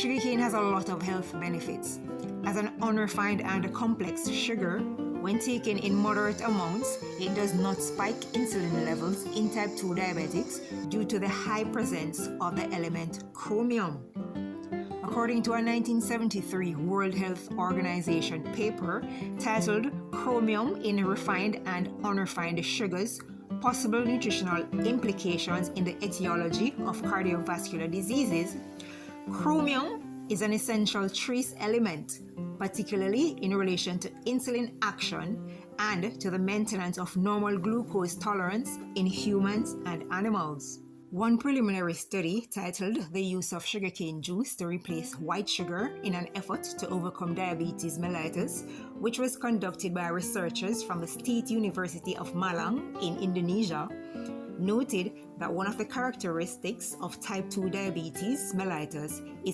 Sugarcane has a lot of health benefits. As an unrefined and complex sugar, when taken in moderate amounts, it does not spike insulin levels in type 2 diabetics due to the high presence of the element chromium. According to a 1973 World Health Organization paper titled Chromium in Refined and Unrefined Sugars, Possible Nutritional Implications in the Etiology of Cardiovascular Diseases, chromium is an essential trace element, particularly in relation to insulin action and to the maintenance of normal glucose tolerance in humans and animals. One preliminary study titled The Use of Sugarcane Juice to Replace White Sugar in an Effort to Overcome Diabetes Mellitus, which was conducted by researchers from the State University of Malang in Indonesia, noted that one of the characteristics of type 2 diabetes mellitus is